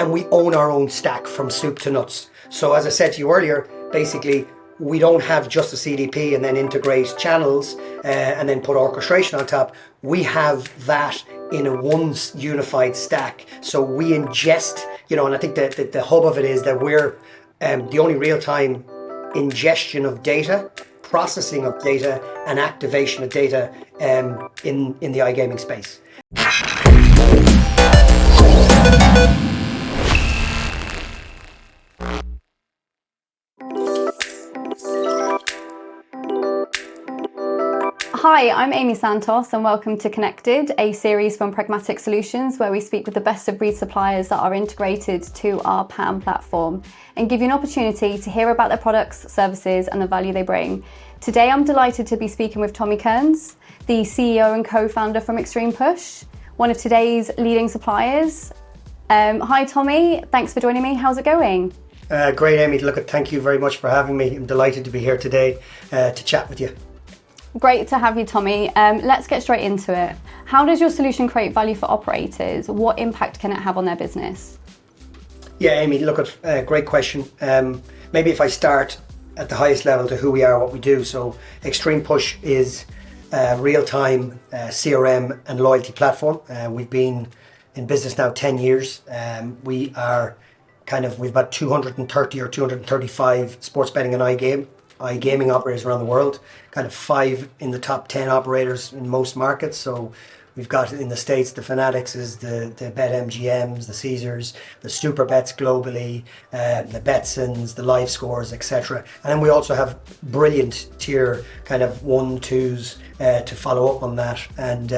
and we own our own stack from soup to nuts. So as I said to you earlier, basically, we don't have just a CDP and then integrate channels and then put orchestration on top. We have that in a one unified stack. So we ingest, and I think that the hub of it is that we're the only real-time ingestion of data, processing of data, and activation of data in the iGaming space. Hi, I'm Amy Santos and welcome to Connected, a series from Pragmatic Solutions where we speak with the best of breed suppliers that are integrated to our PAM platform and give you an opportunity to hear about their products, services and the value they bring. Today I'm delighted to be speaking with Tommy Kearns, the CEO and co-founder from Xtremepush, one of today's leading suppliers. Hi Tommy, thanks for joining me. How's it going? Great, Amy. Thank you very much for having me. I'm delighted to be here today to chat with you. Great to have you, Tommy. Let's get straight into it. How does your solution create value for operators? What impact can it have on their business? Yeah, Amy, great question. Maybe if I start at the highest level to who we are, what we do. So Xtremepush is a real-time CRM and loyalty platform. We've been in business now 10 years. We've about 230 or 235 sports betting and iGaming operators around the world, 5 in the top 10 operators in most markets. So we've got in the States, the Fanatics, the BetMGMs, the Caesars, the Super Bets globally, the Betsons, the Live Scores, etc. And then we also have brilliant tier 1, 2s to follow up on that. And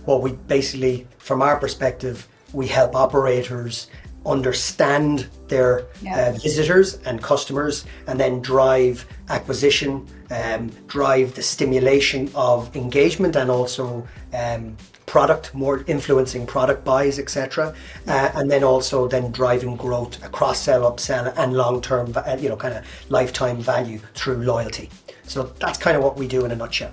what we basically, from our perspective, we help operators understand their visitors and customers and then drive acquisition, drive the stimulation of engagement and also more influencing product buys, etc. And then also driving growth, cross-sell, upsell and long-term, lifetime value through loyalty. So that's what we do in a nutshell.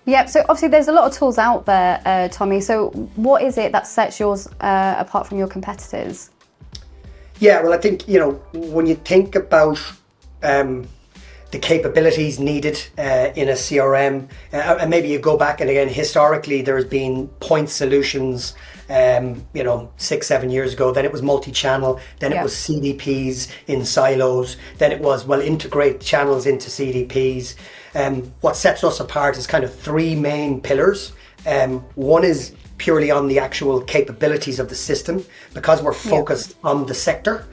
Yep, so obviously there's a lot of tools out there, Tommy. So what is it that sets yours apart from your competitors? Yeah, well, I think, when you think about the capabilities needed in a CRM, and maybe you go back and again, historically, there's been point solutions, 6-7 years ago, then it was multi-channel, then it was CDPs in silos, then it was, integrate channels into CDPs. What sets us apart is 3 main pillars. One is purely on the actual capabilities of the system. Because we're focused on the sector,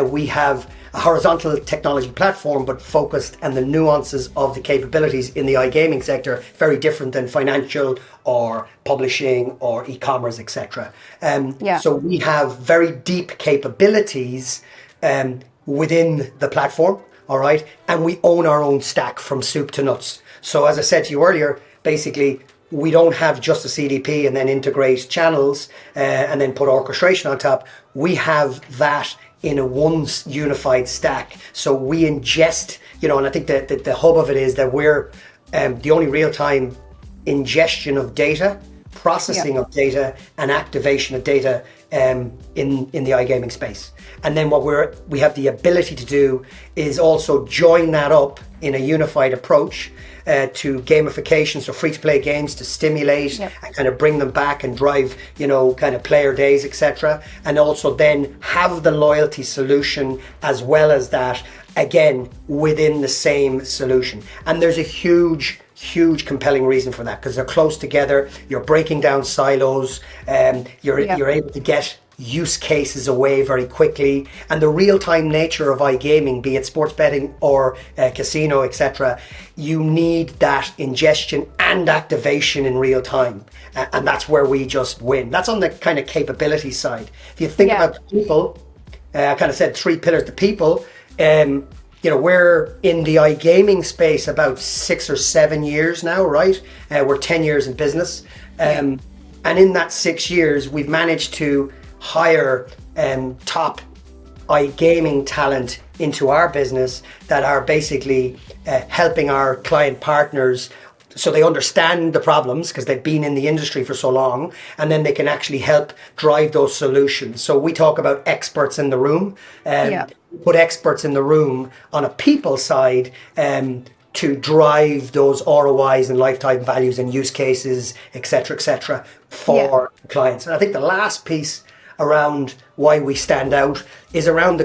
we have a horizontal technology platform, but focused on the nuances of the capabilities in the iGaming sector, very different than financial or publishing or e-commerce, etc. So we have very deep capabilities within the platform, all right? And we own our own stack from soup to nuts. So as I said to you earlier, basically, we don't have just a CDP and then integrate channels and then put orchestration on top. We have that in a one unified stack. So we ingest, and I think that the hub of it is that we're the only real-time ingestion of data, processing of data and activation of data in the iGaming space. And then what we have the ability to do is also join that up in a unified approach to gamification, so free-to-play games to stimulate and bring them back and drive, player days, etc. And also then have the loyalty solution as well as that, again, within the same solution. And there's a huge compelling reason for that, because they're close together, you're breaking down silos, you're able to get use cases away very quickly, and the real-time nature of iGaming, be it sports betting or casino, etc., you need that ingestion and activation in real time, and that's where we just win. That's on the capability side. If you think about the people, I said 3 pillars. The people, we're in the iGaming space about 6 or 7 years now, right? We're 10 years in business, and in that 6 years, we've managed to hire top iGaming talent into our business that are basically helping our client partners so they understand the problems because they've been in the industry for so long, and then they can actually help drive those solutions. So we talk about experts in the room. Put experts in the room on a people side to drive those ROIs and lifetime values and use cases, etc., for clients. And I think the last piece around why we stand out is around the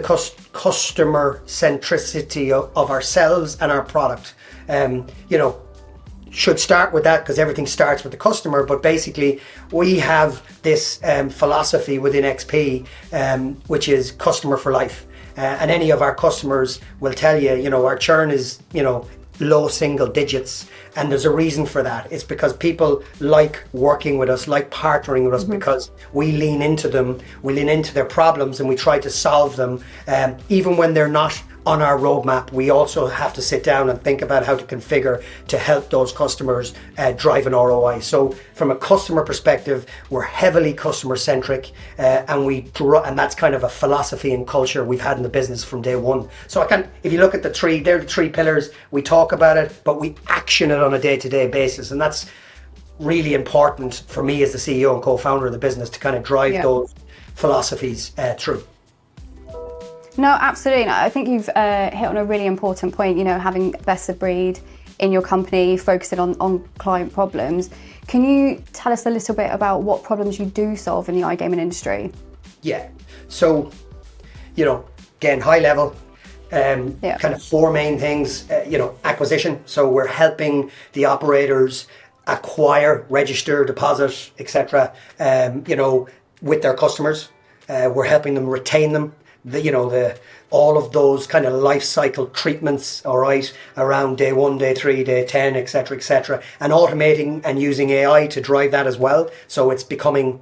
customer centricity of ourselves and our product. Should start with that because everything starts with the customer, but basically we have this philosophy within XP, which is customer for life. And any of our customers will tell you, our churn is, low single digits. And there's a reason for that. It's because people like working with us, like partnering with us, because we lean into them, we lean into their problems, and we try to solve them. Even when they're not on our roadmap, we also have to sit down and think about how to configure to help those customers drive an ROI. So from a customer perspective, we're heavily customer centric, and that's kind of a philosophy and culture we've had in the business from day one. So if you look at they're the three pillars. We talk about it, but we action it on a day-to-day basis, and that's really important for me as the CEO and co-founder of the business to kind of drive those philosophies through. No, absolutely. I think you've hit on a really important point, having best of breed in your company, focusing on client problems. Can you tell us a little bit about what problems you do solve in the iGaming industry? Yeah. So, again, high level, kind of four main things, acquisition. So we're helping the operators acquire, register, deposit, etc., with their customers. We're helping them retain them. All of those kind of life cycle treatments, all right, around day 1, day 3, day 10, etc., and automating and using AI to drive that as well. So it's becoming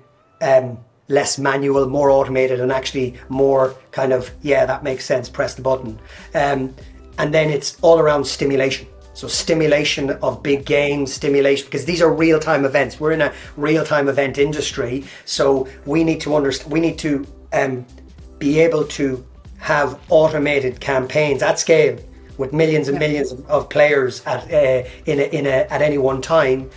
less manual, more automated, and actually more kind of, that makes sense, press the button. And then it's all around stimulation. So stimulation of big games, because these are real-time events. We're in a real-time event industry, so we need to be able to have automated campaigns at scale with millions and millions of players at any one time,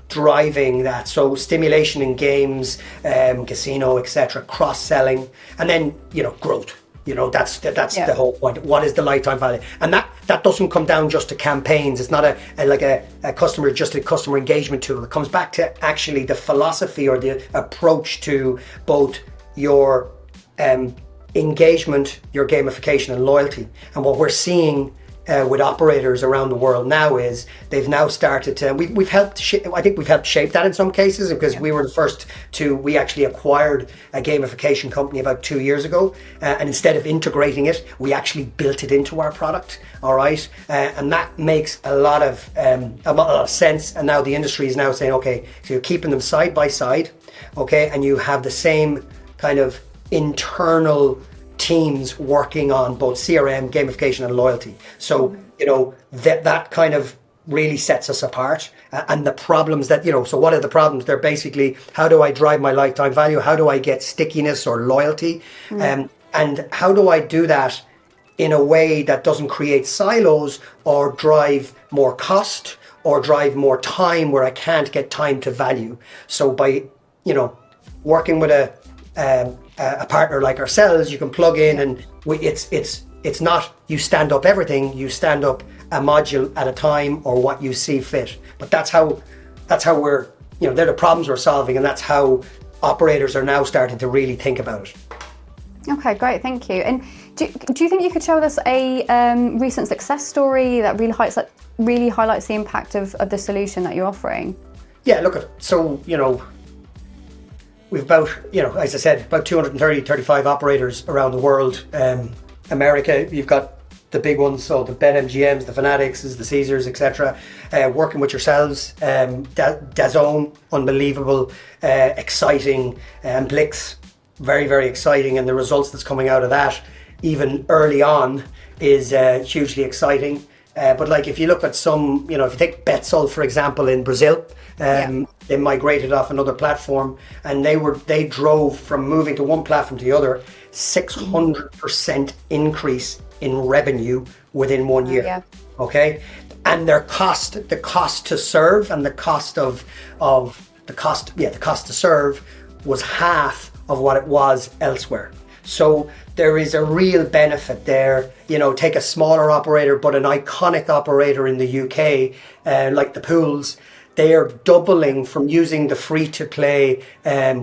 driving that. So stimulation in games, casino, etc., cross-selling, and then growth. That's the whole point. What is the lifetime value? And that doesn't come down just to campaigns. It's not a customer engagement tool. It comes back to actually the philosophy or the approach to both your engagement, your gamification, and loyalty. And what we're seeing with operators around the world now is they've now started to. We've helped shape that in some cases, because we were the first to. We actually acquired a gamification company about 2 years ago, and instead of integrating it, we actually built it into our product. All right, and that makes a lot of sense. And now the industry is now saying, okay, so you're keeping them side by side, okay, and you have the same kind of internal teams working on both CRM, gamification, and loyalty. So, that kind of really sets us apart. And the problems that, so what are the problems? They're basically, how do I drive my lifetime value? How do I get stickiness or loyalty? And how do I do that in a way that doesn't create silos or drive more cost or drive more time where I can't get time to value? So by, working with a partner like ourselves, you can plug in, and it's not you stand up everything, you stand up a module at a time or what you see fit. But that's how we're, they're the problems we're solving, and that's how operators are now starting to really think about it. Okay, great, thank you. And do you think you could share with us a recent success story that really highlights the impact of the solution that you're offering? Yeah, look, so we've about, as I said, about 35 operators around the world. America, you've got the big ones, so the BetMGMs, the Fanatics, the Caesars, etc. Working with yourselves, DAZN, unbelievable, exciting, and Blix, very, very exciting, and the results that's coming out of that, even early on, is hugely exciting. But if you look at some, if you take Betsol, for example, in Brazil, they migrated off another platform, and they drove from moving to one platform to the other 600% increase in revenue within 1 year. Okay, and the cost to serve and the cost to serve was half of what it was elsewhere. So there is a real benefit there. Take a smaller operator, but an iconic operator in the UK, like the pools, they are doubling from using the free-to-play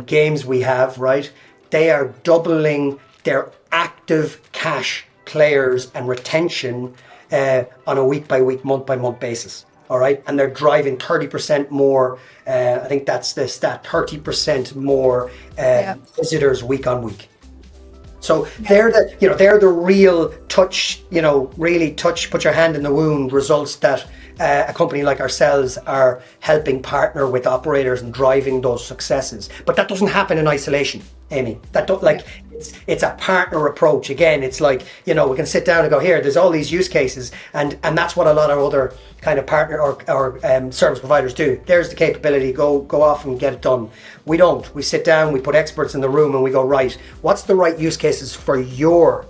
games we have, right? They are doubling their active cash players and retention on a week-by-week, month-by-month basis. All right, and they're driving 30% more. I think that's the stat: 30% more visitors week on week. So they're the real touch. Really touch, put your hand in the wound results that a company like ourselves are helping partner with operators and driving those successes. But that doesn't happen in isolation, Amy. It's a partner approach. Again, it's like, we can sit down and go, here, there's all these use cases, and that's what a lot of other kind of partner or service providers do. There's the capability, go off and get it done. We don't. We sit down, we put experts in the room, and we go, right, what's the right use cases for your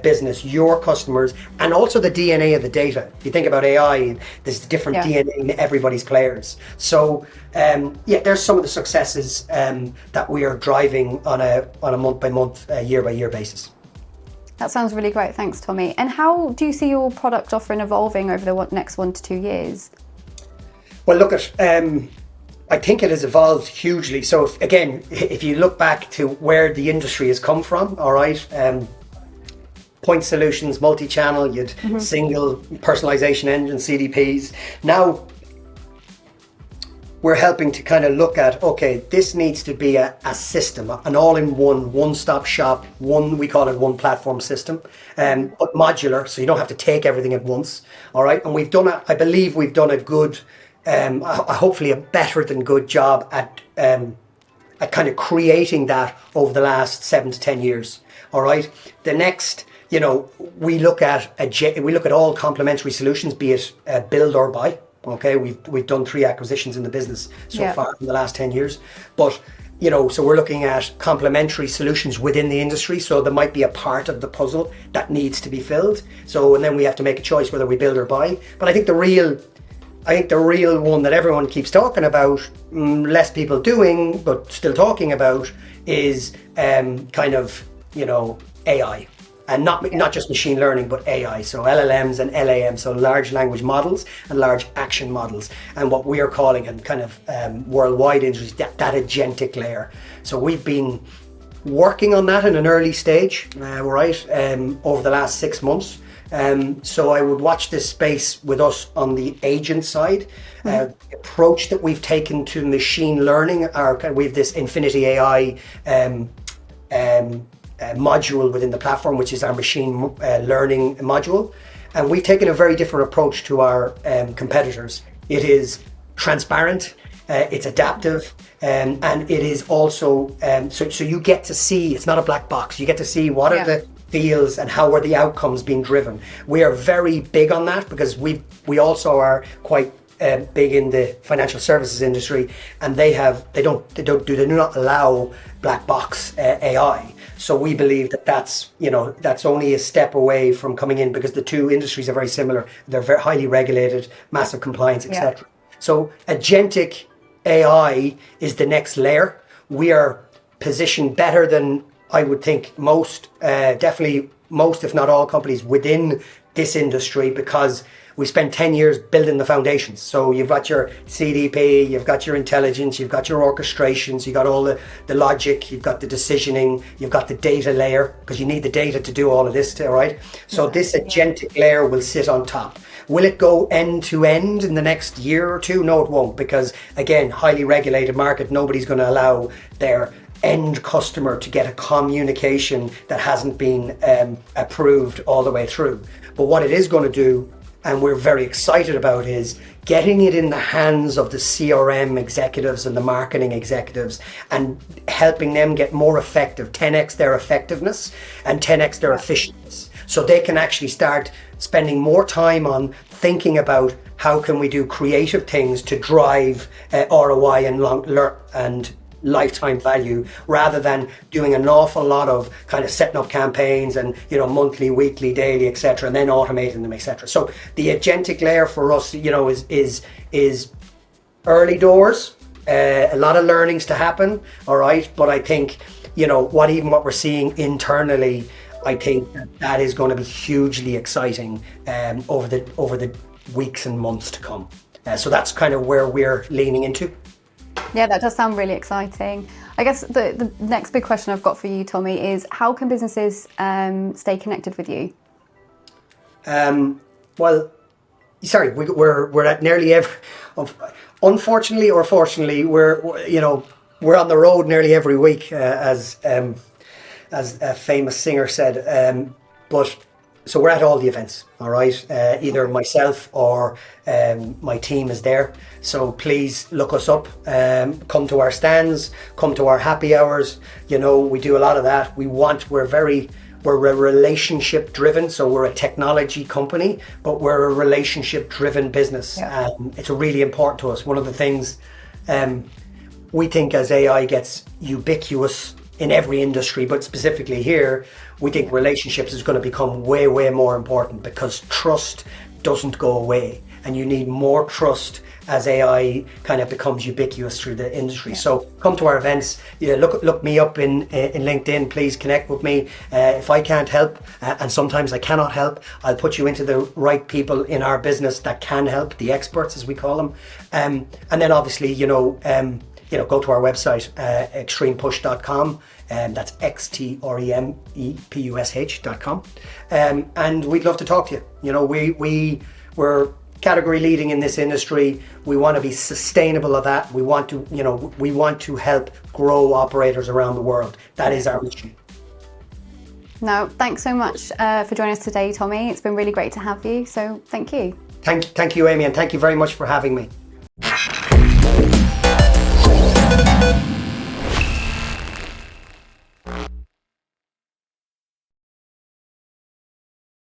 business, your customers, and also the DNA of the data. If you think about AI, there's different DNA in everybody's players. So there's some of the successes that we are driving on a month by month, year by year basis. That sounds really great. Thanks, Tommy. And how do you see your product offering evolving over the next 1 to 2 years? Well, look I think it has evolved hugely. So if you look back to where the industry has come from, all right, point solutions, multi-channel, you'd single personalization engine, CDPs. Now we're helping to kind of look at, okay, this needs to be a system, an all-in-one, one-stop shop, we call it one platform system, but modular, so you don't have to take everything at once, all right? And I believe we've done a good, hopefully a better than good job at kind of creating that over the last 7 to 10 years, all right? The next, we look at all complementary solutions, be it build or buy. Okay, we've done 3 acquisitions in the business so far in the last 10 years. But so we're looking at complementary solutions within the industry. So there might be a part of the puzzle that needs to be filled. So and then we have to make a choice whether we build or buy. But I think the real one that everyone keeps talking about, less people doing but still talking about, is kind of AI. And not just machine learning, but AI. So LLMs and LAMs, so large language models and large action models. And what we are calling, and kind of worldwide industry, that agentic layer. So we've been working on that in an early stage, over the last 6 months. So I would watch this space with us on the agent side. The approach that we've taken to machine learning, we have this Infinity AI module within the platform, which is our machine learning module, and we've taken a very different approach to our competitors. It is transparent, it's adaptive, and it is also so you get to see, it's not a black box. You get to see what are the feels and how are the outcomes being driven. We are very big on that because we also are quite big in the financial services industry, and they do not allow black box AI. So we believe that's only a step away from coming in, because the two industries are very similar. They're very highly regulated, massive compliance, etc. So agentic AI is the next layer. We are positioned better than I would think most, definitely most, if not all, companies within this industry, because we spent 10 years building the foundations. So you've got your CDP, you've got your intelligence, you've got your orchestrations, you've got all the logic, you've got the decisioning, you've got the data layer, because you need the data to do all of this, right? So this agentic layer will sit on top. Will it go end to end in the next year or two? No, it won't, because again, highly regulated market, nobody's going to allow their end customer to get a communication that hasn't been approved all the way through. But what it is going to do, and we're very excited about, is getting it in the hands of the CRM executives and the marketing executives, and helping them get more effective, 10x their effectiveness and 10x their efficiency. So they can actually start spending more time on thinking about how can we do creative things to drive ROI and lifetime value, rather than doing an awful lot of kind of setting up campaigns and, you know, monthly, weekly, daily, etc., and then automating them, etc. So the agentic layer for us, you know, is early doors, a lot of learnings to happen, all right, but I think, you know, what we're seeing internally, I think that is going to be hugely exciting over the weeks and months to come. So that's kind of where we're leaning into. Yeah, that does sound really exciting. I guess the next big question I've got for you, Tommy, is how can businesses stay connected with you? Well, sorry, we're at nearly every. Unfortunately or fortunately, we're on the road nearly every week, as a famous singer said. But so we're at all the events, all right? Either myself or my team is there. So please look us up. Come to our stands, come to our happy hours. You know, we do a lot of that. We're a relationship driven, so we're a technology company, but we're a relationship driven business. Yeah. It's really important to us. One of the things we think as AI gets ubiquitous in every industry, but specifically here, we think relationships is going to become way, way more important, because trust doesn't go away, and you need more trust as AI kind of becomes ubiquitous through the industry. Yeah. So come to our events. Yeah, look me up in LinkedIn. Please connect with me. If I can't help, and sometimes I cannot help, I'll put you into the right people in our business that can help, the experts as we call them. And then obviously, go to our website, Xtremepush.com, and that's Xtremepush.com. And we'd love to talk to you. You know, we're category leading in this industry. We want to be sustainable of that. We want to help grow operators around the world. That is our mission. No, thanks so much for joining us today, Tommy. It's been really great to have you. So thank you. Thank you, Amy, and thank you very much for having me.